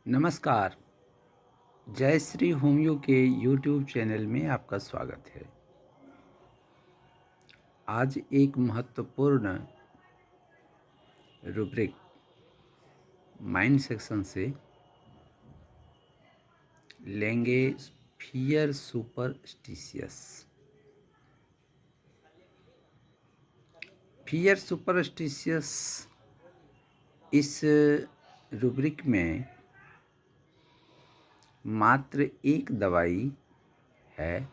नमस्कार। जय श्री होमियो के यूट्यूब चैनल में आपका स्वागत है। आज एक महत्वपूर्ण रूब्रिक माइंड सेक्शन से लेंगे फियर सुपरस्टिशियस। फियर सुपरस्टिशियस इस रूब्रिक में मात्र एक दवाई है,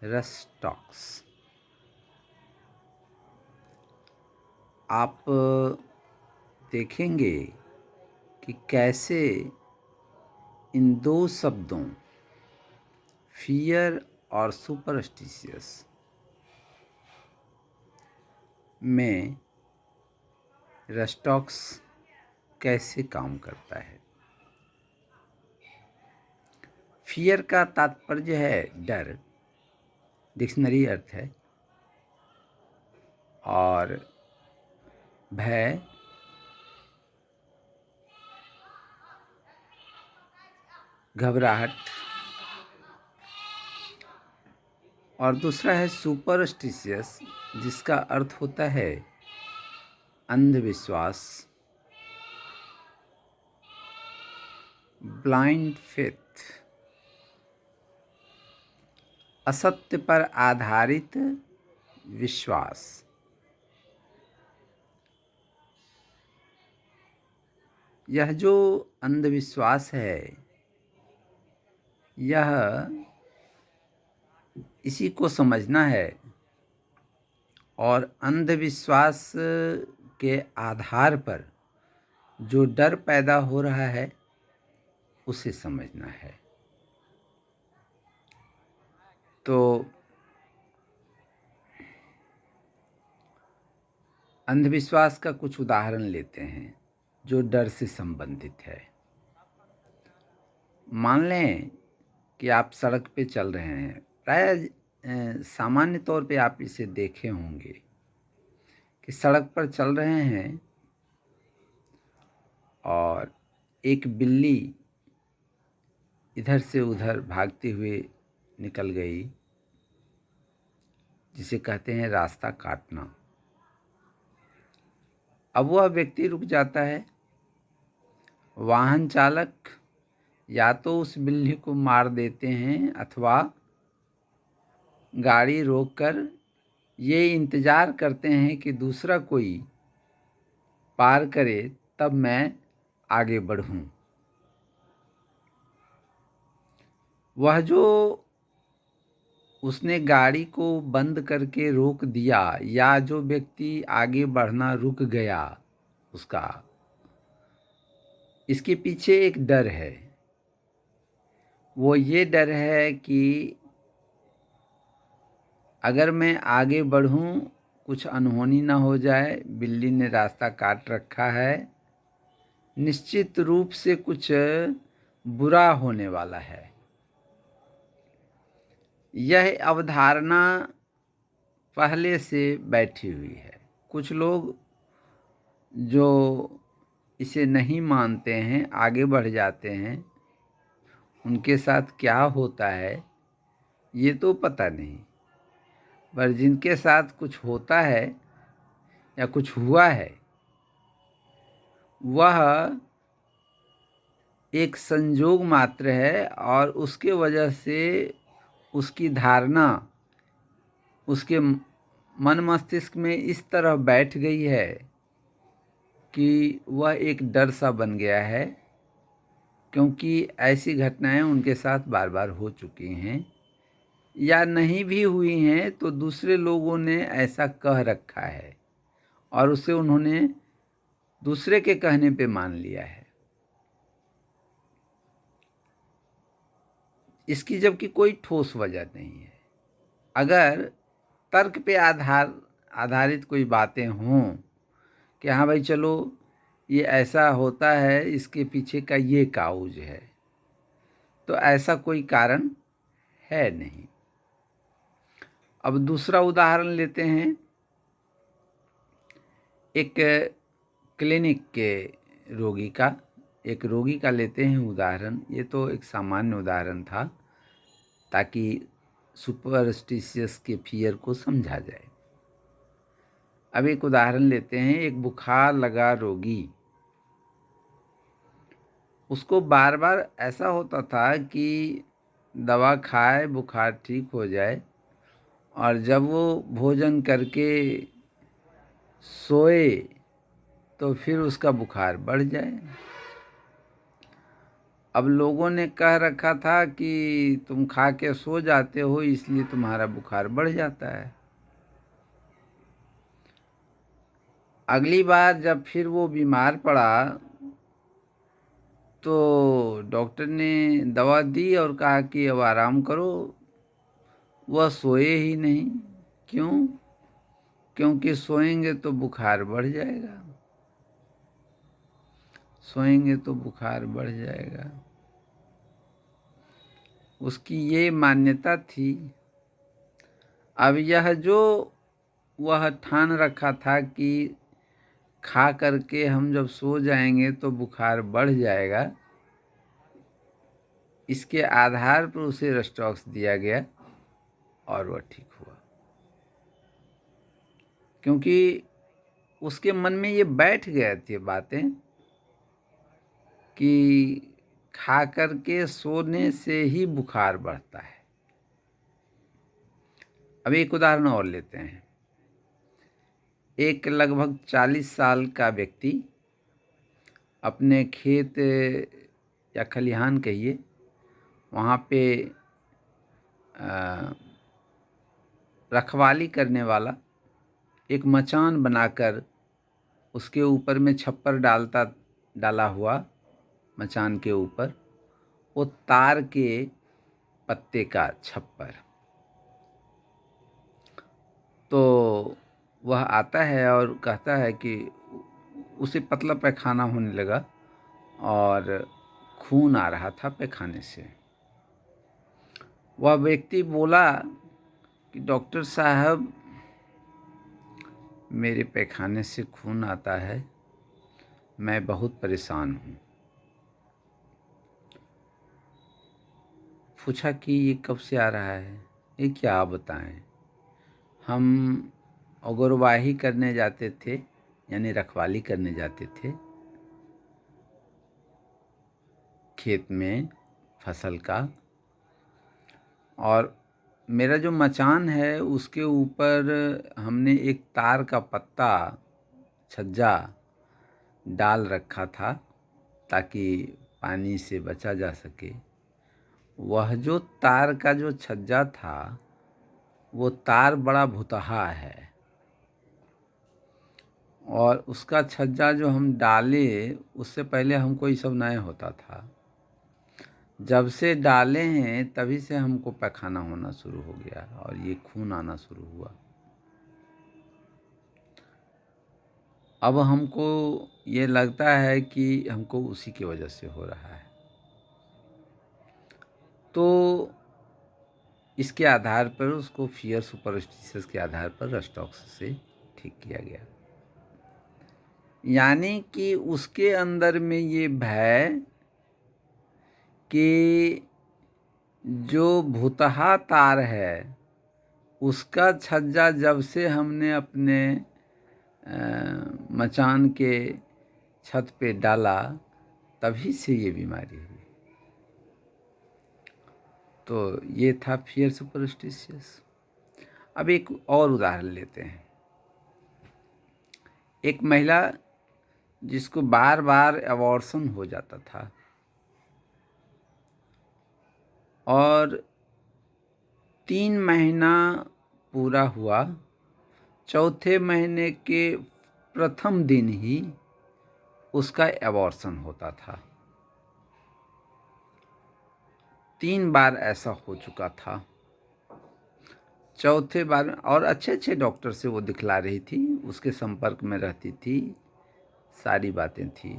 रस्टॉक्स। आप देखेंगे कि कैसे इन दो शब्दों फियर और सुपरस्टिशियस में रस्टॉक्स कैसे काम करता है। फियर का तात्पर्य है डर, डिक्शनरी अर्थ है, और भय घबराहट, और दूसरा है सुपरस्टिशियस जिसका अर्थ होता है अंधविश्वास, ब्लाइंड फेथ, असत्य पर आधारित विश्वास। यह जो अंधविश्वास है, यह इसी को समझना है और अंधविश्वास के आधार पर जो डर पैदा हो रहा है उसे समझना है। तो अंधविश्वास का कुछ उदाहरण लेते हैं जो डर से संबंधित है। मान लें कि आप सड़क पे चल रहे हैं। प्राय सामान्य तौर पे आप इसे देखे होंगे कि सड़क पर चल रहे हैं और एक बिल्ली इधर से उधर भागते हुए निकल गई, जिसे कहते हैं रास्ता काटना। अब वह व्यक्ति रुक जाता है। वाहन चालक या तो उस बिल्ली को मार देते हैं अथवा गाड़ी रोककर ये इंतज़ार करते हैं कि दूसरा कोई पार करे तब मैं आगे बढ़ूं। वह जो उसने गाड़ी को बंद करके रोक दिया या जो व्यक्ति आगे बढ़ना रुक गया, उसका इसके पीछे एक डर है। वो ये डर है कि अगर मैं आगे बढ़ूं, कुछ अनहोनी ना हो जाए, बिल्ली ने रास्ता काट रखा है, निश्चित रूप से कुछ बुरा होने वाला है। यह अवधारणा पहले से बैठी हुई है। कुछ लोग जो इसे नहीं मानते हैं, आगे बढ़ जाते हैं, उनके साथ क्या होता है ये तो पता नहीं, पर जिनके साथ कुछ होता है या कुछ हुआ है, वह एक संजोग मात्र है और उसके वजह से उसकी धारणा उसके मन मस्तिष्क में इस तरह बैठ गई है कि वह एक डर सा बन गया है, क्योंकि ऐसी घटनाएं उनके साथ बार बार हो चुकी हैं या नहीं भी हुई हैं तो दूसरे लोगों ने ऐसा कह रखा है और उसे उन्होंने दूसरे के कहने पे मान लिया है। इसकी जबकि कोई ठोस वजह नहीं है। अगर तर्क पे आधारित कोई बातें हों कि हाँ भाई चलो ये ऐसा होता है, इसके पीछे का ये काउज है, तो ऐसा कोई कारण है नहीं। अब दूसरा उदाहरण लेते हैं। एक क्लिनिक के रोगी का, एक रोगी का लेते हैं उदाहरण। ये तो एक सामान्य उदाहरण था ताकि सुपरस्टिशियस के फियर को समझा जाए। अब एक उदाहरण लेते हैं, एक बुखार लगा रोगी। उसको बार बार ऐसा होता था कि दवा खाए बुखार ठीक हो जाए, और जब वो भोजन करके सोए तो फिर उसका बुखार बढ़ जाए। अब लोगों ने कह रखा था कि तुम खा के सो जाते हो इसलिए तुम्हारा बुखार बढ़ जाता है। अगली बार जब फिर वो बीमार पड़ा तो डॉक्टर ने दवा दी और कहा कि अब आराम करो। वह सोए ही नहीं। क्यों? क्योंकि सोएंगे तो बुखार बढ़ जाएगा, सोएंगे तो बुखार बढ़ जाएगा। उसकी ये मान्यता थी। अब यह जो वह ठान रखा था कि खा करके हम जब सो जाएंगे तो बुखार बढ़ जाएगा, इसके आधार पर उसे रेस्टॉक्स दिया गया और वह ठीक हुआ। क्योंकि उसके मन में ये बैठ गए थे बातें कि खा करके सोने से ही बुखार बढ़ता है। अब एक उदाहरण और लेते हैं। एक लगभग 40 साल का व्यक्ति अपने खेत या खलिहान कहिए, वहाँ पे रखवाली करने वाला एक मचान बनाकर उसके ऊपर में छप्पर डाला हुआ, मचान के ऊपर वो तार के पत्ते का छप्पर। तो वह आता है और कहता है कि उसे पतला पैखाना होने लगा और खून आ रहा था पैखाने से। वह व्यक्ति बोला कि डॉक्टर साहब, मेरे पैखाने से खून आता है, मैं बहुत परेशान हूँ। पूछा कि ये कब से आ रहा है? ये क्या आप बताएं। हम अगुरवाही करने जाते थे, यानी रखवाली करने जाते थे खेत में फसल का, और मेरा जो मचान है उसके ऊपर हमने एक तार का पत्ता छज्जा डाल रखा था ताकि पानी से बचा जा सके। वह जो तार का जो छज्जा था वो तार बड़ा भुतहा है, और उसका छज्जा जो हम डाले उससे पहले हमको ये सब नहीं होता था। जब से डाले हैं तभी से हमको पैखाना होना शुरू हो गया और ये खून आना शुरू हुआ। अब हमको ये लगता है कि हमको उसी की वजह से हो रहा है। तो इसके आधार पर उसको फियर सुपरस्टिशंस के आधार पर रेस्टॉक्स से ठीक किया गया। यानी कि उसके अंदर में ये भय कि जो भुतहा तार है उसका छज्जा जब से हमने अपने मचान के छत पे डाला तभी से ये बीमारी हुई। तो ये था फियर सुपरस्टिशियस। अब एक और उदाहरण लेते हैं। एक महिला जिसको बार बार अबॉर्शन हो जाता था और 3 महीना पूरा हुआ, चौथे महीने के प्रथम दिन ही उसका अबॉर्शन होता था। 3 बार ऐसा हो चुका था। चौथे बार में और अच्छे अच्छे डॉक्टर से वो दिखला रही थी, उसके संपर्क में रहती थी, सारी बातें थी।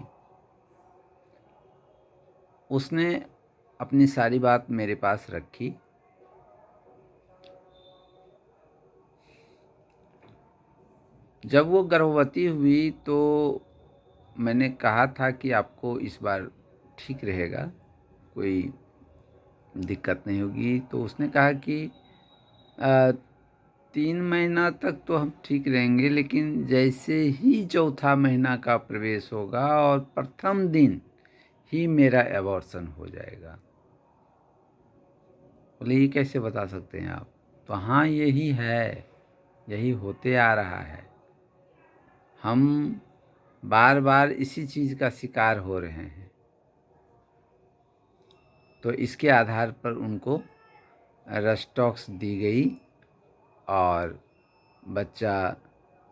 उसने अपनी सारी बात मेरे पास रखी। जब वो गर्भवती हुई तो मैंने कहा था कि आपको इस बार ठीक रहेगा, कोई दिक्कत नहीं होगी। तो उसने कहा कि 3 महीना तक तो हम ठीक रहेंगे, लेकिन जैसे ही चौथा महीना का प्रवेश होगा और प्रथम दिन ही मेरा एबॉर्शन हो जाएगा। बोले ये कैसे बता सकते हैं आप? तो हाँ, यही है, यही होते आ रहा है। हम बार बार इसी चीज़ का शिकार हो रहे हैं। तो इसके आधार पर उनको रस्टॉक्स दी गई और बच्चा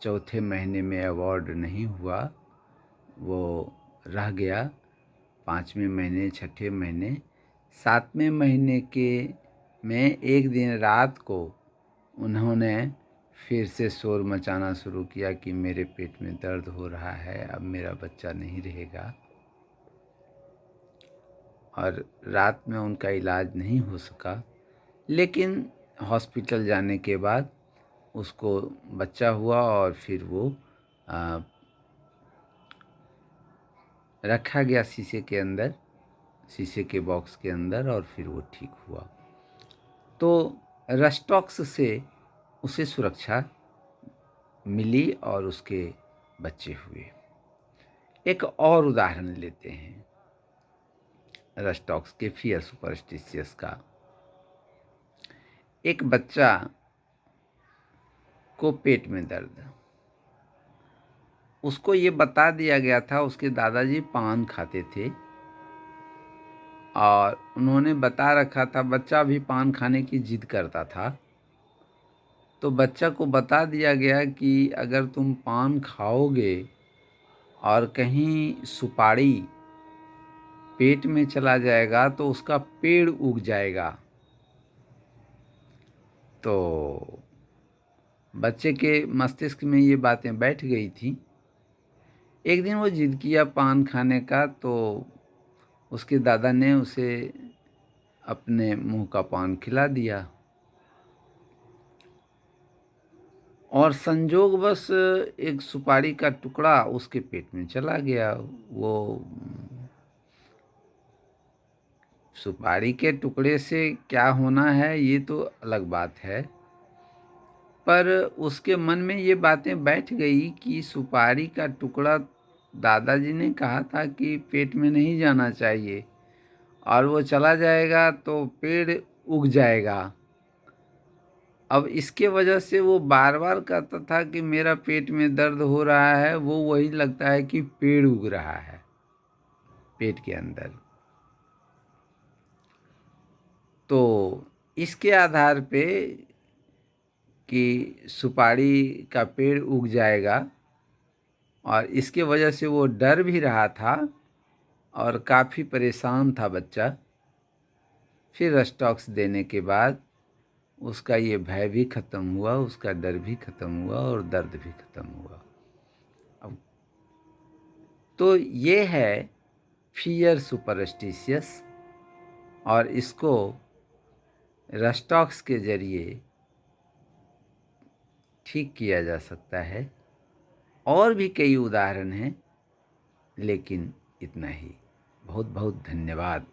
चौथे महीने में अवॉर्ड नहीं हुआ, वो रह गया 5वें महीने, 6ठे महीने। 7वें महीने के में एक दिन रात को उन्होंने फिर से शोर मचाना शुरू किया कि मेरे पेट में दर्द हो रहा है, अब मेरा बच्चा नहीं रहेगा। और रात में उनका इलाज नहीं हो सका, लेकिन हॉस्पिटल जाने के बाद उसको बच्चा हुआ और फिर वो रखा गया शीशे के अंदर, शीशे के बॉक्स के अंदर, और फिर वो ठीक हुआ। तो रस्टॉक्स से उसे सुरक्षा मिली और उसके बच्चे हुए। एक और उदाहरण लेते हैं रस्टॉक्स के फियर सुपरस्टिशियस का। एक बच्चा को पेट में दर्द, उसको ये बता दिया गया था, उसके दादाजी पान खाते थे और उन्होंने बता रखा था, बच्चा भी पान खाने की जिद करता था, तो बच्चा को बता दिया गया कि अगर तुम पान खाओगे और कहीं सुपारी पेट में चला जाएगा तो उसका पेड़ उग जाएगा। तो बच्चे के मस्तिष्क में ये बातें बैठ गई थी। एक दिन वो जिद किया पान खाने का, तो उसके दादा ने उसे अपने मुंह का पान खिला दिया और संजोगवश एक सुपारी का टुकड़ा उसके पेट में चला गया। वो सुपारी के टुकड़े से क्या होना है ये तो अलग बात है, पर उसके मन में ये बातें बैठ गई कि सुपारी का टुकड़ा दादाजी ने कहा था कि पेट में नहीं जाना चाहिए और वो चला जाएगा तो पेड़ उग जाएगा। अब इसके वजह से वो बार बार कहता था कि मेरा पेट में दर्द हो रहा है, वो वही लगता है कि पेड़ उग रहा है पेट के अंदर। तो इसके आधार पे कि सुपारी का पेड़ उग जाएगा, और इसके वजह से वो डर भी रहा था और काफ़ी परेशान था बच्चा। फिर रस्टॉक्स देने के बाद उसका ये भय भी ख़त्म हुआ, उसका डर भी ख़त्म हुआ और दर्द भी ख़त्म हुआ। अब तो ये है फियर सुपरस्टिशियस, और इसको रस्टॉक्स के ज़रिए ठीक किया जा सकता है। और भी कई उदाहरण हैं, लेकिन इतना ही। बहुत बहुत धन्यवाद।